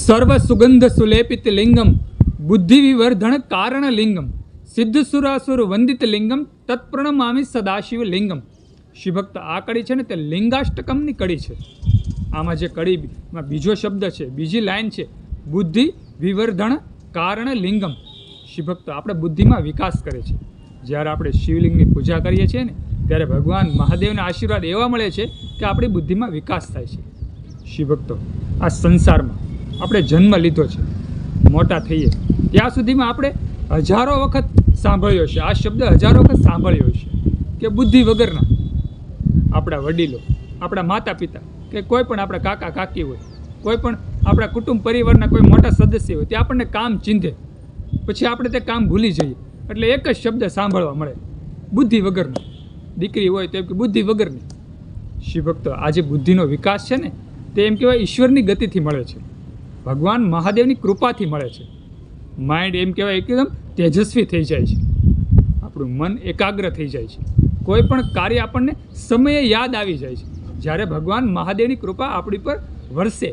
સર્વ સુગંધ સુલેપિત લિંગમ બુદ્ધિ વિવર્ધન કારણ લિંગમ સિદ્ધ સુરાસુર વંદિત લિંગમ તત્પ્રણમામી સદાશિવ લિંગમ. શિવભક્ત આ કડી છે ને તે લિંગાષ્ટકમની કડી છે. આમાં જે કડીમાં બીજો શબ્દ છે, બીજી લાઈન છે, બુદ્ધિ વિવર્ધન કારણ લિંગમ. શિવભક્ત આપણે બુદ્ધિમાં વિકાસ કરે છે. જ્યારે આપણે શિવલિંગની પૂજા કરીએ છીએ ને ત્યારે ભગવાન મહાદેવના આશીર્વાદ એવા મળે છે કે આપણી બુદ્ધિમાં વિકાસ થાય છે. શિવભક્તો, આ સંસારમાં આપણે જન્મ લીધો છે, મોટા થઈએ ત્યાં સુધીમાં આપણે હજારો વખત સાંભળ્યો છે, આ શબ્દ હજારો વખત સાંભળ્યો છે કે બુદ્ધિ વગરના આપણા વડીલો, આપણા માતા પિતા કે કોઈ પણ આપણા કાકા કાકી હોય, કોઈ પણ આપણા કુટુંબ પરિવારના કોઈ મોટા સદસ્ય હોય, તે આપણને કામ ચીંધે, પછી આપણે તે કામ ભૂલી જઈએ. એટલે એક જ શબ્દ સાંભળવા મળે, બુદ્ધિ વગરની. દીકરી હોય તો એમ કે બુદ્ધિ વગરની. શિવભક્તો, આ જે બુદ્ધિનો વિકાસ છે ને તે એમ કહેવાય ઈશ્વરની ગતિથી મળે છે, ભગવાન મહાદેવની કૃપાથી મળે છે. માઇન્ડ એમ કહેવાય એકદમ તેજસ્વી થઈ જાય છે, આપણું મન એકાગ્ર થઈ જાય છે, કોઈ પણ કાર્ય આપણને સમયે યાદ આવી જાય છે. જ્યારે ભગવાન મહાદેવની કૃપા આપણી પર વરસે,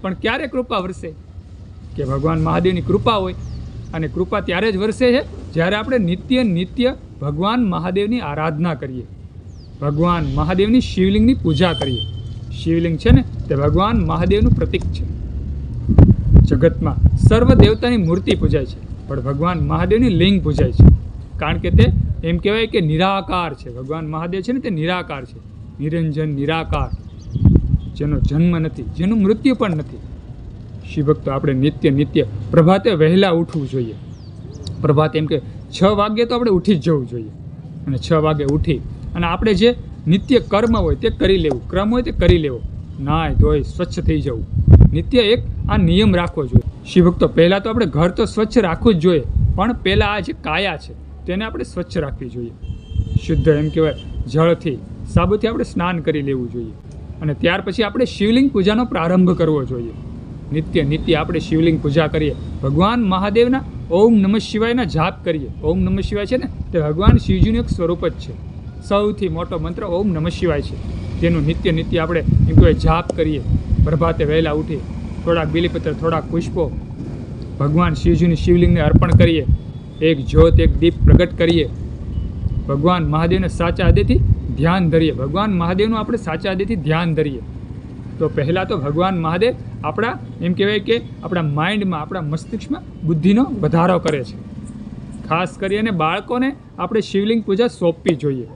પણ ક્યારે કૃપા વરસે? કે ભગવાન મહાદેવની કૃપા હોય, અને કૃપા ત્યારે જ વરસે છે જ્યારે આપણે નિત્ય ભગવાન મહાદેવની આરાધના કરીએ, ભગવાન મહાદેવની શિવલિંગની પૂજા કરીએ. શિવલિંગ છે ને તે ભગવાન મહાદેવનું પ્રતીક છે. જગતમાં સર્વ દેવતાની મૂર્તિ પૂજાય છે, પણ ભગવાન મહાદેવની લિંગ પૂજાય છે. કારણ કે તે એમ કહેવાય કે નિરાકાર છે. ભગવાન મહાદેવ છે ને તે નિરાકાર છે, નિરંજન નિરાકાર, જેનો જન્મ નથી, જેનું મૃત્યુ પણ નથી. શિવભક્તો, આપણે નિત્ય પ્રભાતે વહેલા ઉઠવું જોઈએ. પ્રભાતે એમ કે 6 વાગ્યે તો આપણે ઉઠી જ જવું જોઈએ, અને 6 વાગે ઉઠી અને આપણે જે નિત્ય કર્મ હોય તે કરી લેવું, ક્રમ હોય તે કરી લેવો, નાય ધોઈ સ્વચ્છ થઈ જવું. નિત્ય એક આ નિયમ રાખવો જોઈએ. શિવભક્તો, પહેલાં તો આપણે ઘર તો સ્વચ્છ રાખવું જ જોઈએ, પણ પહેલાં આ જે કાયા છે તેને આપણે સ્વચ્છ રાખવી જોઈએ. શુદ્ધ એમ કહેવાય જળથી, સાબુથી આપણે સ્નાન કરી લેવું જોઈએ, અને ત્યાર પછી આપણે શિવલિંગ પૂજાનો પ્રારંભ કરવો જોઈએ. નિત્ય આપણે શિવલિંગ પૂજા કરીએ, ભગવાન મહાદેવના ઓમ નમઃ શિવાયના જાપ કરીએ. ઓમ નમઃ શિવાય છે ને તે ભગવાન શિવજીનું એક સ્વરૂપ જ છે. સૌથી મોટો મંત્ર ઓમ નમઃ શિવાય છે. તેનું નિત્ય આપણે એમ કહેવાય જાપ કરીએ. પ્રભાતે વહેલા ઉઠી થોડાક બીલીપત્ર, થોડાક પુષ્પો ભગવાન શિવજીની શિવલિંગને અર્પણ કરીએ. એક જ્યોત, એક દીપ પ્રગટ કરીએ. ભગવાન મહાદેવને સાચા હૃદયથી ધ્યાન ધરીએ. ભગવાન મહાદેવનું આપણે સાચા હૃદયથી ધ્યાન ધરીએ. તો પહેલાં તો ભગવાન મહાદેવ આપણા એમ કહેવાય કે આપણા માઇન્ડમાં, આપણા મસ્તિષ્કમાં બુદ્ધિનો વધારો કરે છે. ખાસ કરીને બાળકોને આપણે શિવલિંગ પૂજા સોંપવી જોઈએ,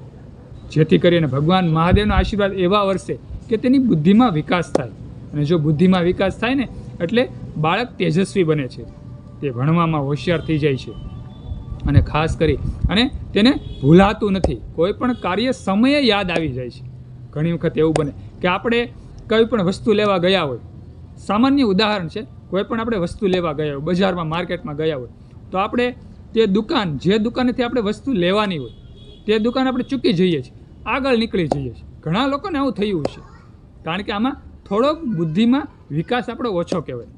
જેથી કરીને ભગવાન મહાદેવનો આશીર્વાદ એવા વરસે કે તેની બુદ્ધિમાં વિકાસ થાય. અને જો બુદ્ધિમાં વિકાસ થાય ને એટલે બાળક તેજસ્વી બને છે, તે ભણવામાં હોશિયાર થઈ જાય છે, અને ખાસ કરી અને તેને ભૂલાતું નથી. કોઈ પણ કાર્ય સમયે યાદ આવી જાય છે. ઘણી વખત એવું બને કે આપણે કોઈ પણ વસ્તુ લેવા ગયા હોય, સામાન્ય ઉદાહરણ છે, કોઈ પણ આપણે વસ્તુ લેવા ગયા હોય, બજારમાં માર્કેટમાં ગયા હોય, તો આપણે તે દુકાન, જે દુકાનેથી આપણે વસ્તુ લેવાની હોય તે દુકાન આપણે ચૂકી જઈએ છીએ, આગળ નીકળી જઈએ છીએ. ઘણા લોકોને આવું થયું છે, કારણ કે આમાં થોડોક બુદ્ધિમાં વિકાસ આપણો ઓછો કહેવાય.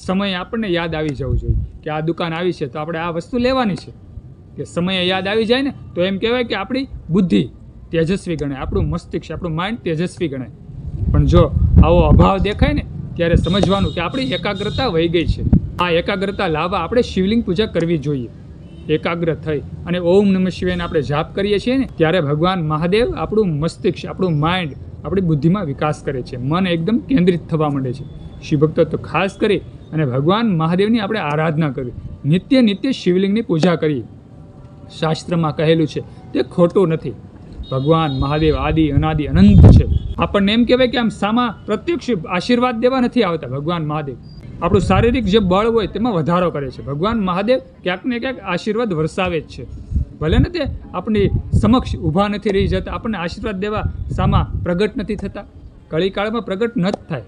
સમય આપણને યાદ આવી જવું જોઈએ કે આ દુકાન આવી છે તો આપણે આ વસ્તુ લેવાની છે. કે સમયે યાદ આવી જાય ને તો એમ કહેવાય કે આપણી બુદ્ધિ તેજસ્વી ગણાય, આપણું મસ્તિષ્ક, આપણું માઇન્ડ તેજસ્વી ગણાય. પણ જો આવો અભાવ દેખાય ને ત્યારે સમજવાનું કે આપણી એકાગ્રતા વહી ગઈ છે. આ એકાગ્રતા લાવવા આપણે શિવલિંગ પૂજા કરવી જોઈએ. એકાગ્ર થઈ અને ઓમ નમઃ શિવાયને આપણે જાપ કરીએ છીએ ને ત્યારે ભગવાન મહાદેવ આપણું મસ્તિષ્ક, આપણું માઇન્ડ, આપણી બુદ્ધિમાં વિકાસ કરે છે. મન એકદમ કેન્દ્રિત થવા માંડે છે. શિવભક્તો, તો ખાસ કરી અને ભગવાન મહાદેવની આપણે આરાધના કરવી, નિત્ય શિવલિંગની પૂજા કરીએ. શાસ્ત્રમાં કહેલું છે તે ખોટું નથી. ભગવાન મહાદેવ આદિ અનાદિ અનંત છે. આપણને એમ કહેવાય કે આમ સામા પ્રત્યક્ષ આશીર્વાદ દેવા નથી આવતા. ભગવાન મહાદેવ આપણું શારીરિક જે બળ હોય તેમાં વધારો કરે છે. ભગવાન મહાદેવ ક્યાંક ને ક્યાંક આશીર્વાદ વરસાવે જ છે. ભલે ને તે આપણી સમક્ષ ઊભા નથી રહી જતા, આપણને આશીર્વાદ દેવા સામા પ્રગટ નથી થતા, કળીકાળમાં પ્રગટ ન જ થાય,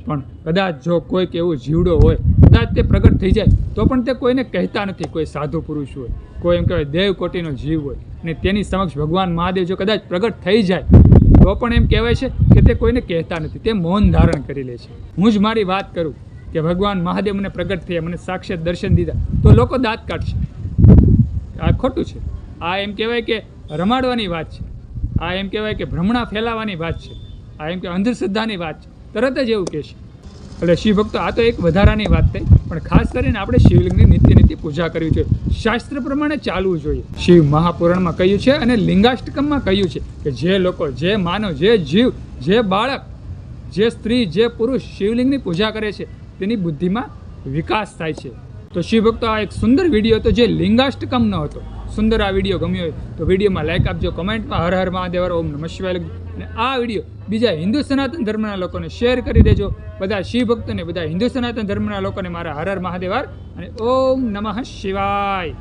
પણ કદાચ જો કોઈક એવું જીવડો હોય, કદાચ તે પ્રગટ થઈ જાય તો પણ તે કોઈને કહેતા નથી. કોઈ સાધુ પુરુષ હોય, કોઈ એમ કહેવાય દેવકોટીનો જીવ હોય, અને તેની સમક્ષ ભગવાન મહાદેવ જો કદાચ પ્રગટ થઈ જાય તો પણ એમ કહેવાય છે કે તે કોઈને કહેતા નથી, તે મૌન ધારણ કરી લે છે. હું જ મારી વાત કરું કે ભગવાન મહાદેવ મને પ્રગટ થયા, મને સાક્ષાત દર્શન દીધા, તો લોકો દાંત કાઢશે. આ ખોટું છે. આ એમ કહેવાય કે રમાડવાની વાત છે. આ એમ કહેવાય કે ભ્રમણા ફેલાવવાની વાત છે. આ એમ કે અંધશ્રદ્ધાની વાત છે. તરત જ એવું કહેશે. એટલે શિવ ભક્તો આ તો એક વધારાની વાત થઈ, પણ ખાસ કરીને આપણે શિવલિંગની નિત્ય પૂજા કરવી જોઈએ, શાસ્ત્ર પ્રમાણે ચાલવું જોઈએ. શિવ મહાપુરાણમાં કહ્યું છે અને લિંગાષ્ટકમમાં કહ્યું છે કે જે લોકો, જે માનવ, જે જીવ, જે બાળક, જે સ્ત્રી, જે પુરુષ શિવલિંગની પૂજા કરે છે તેની બુદ્ધિમાં વિકાસ થાય છે. તો શિવ ભક્તો આ એક સુંદર વિડીયો હતો જે લિંગાષ્ટકમનો હતો. સુંદર આ વિડીયો ગમ્યો હોય તો વિડીયોમાં લાઈક આપજો, કમેન્ટમાં હર હર મહાદેવ, ઓમ નમઃ શિવાય લખજો, અને આ વિડીયો બીજા હિન્દુ સનાતન ધર્મના લોકોને શેર કરી દેજો. બધા શિવ ભક્તોને, બધા હિન્દુ સનાતન ધર્મના લોકોને મારા હર હર મહાદેવ અને ઓમ નમઃ શિવાય.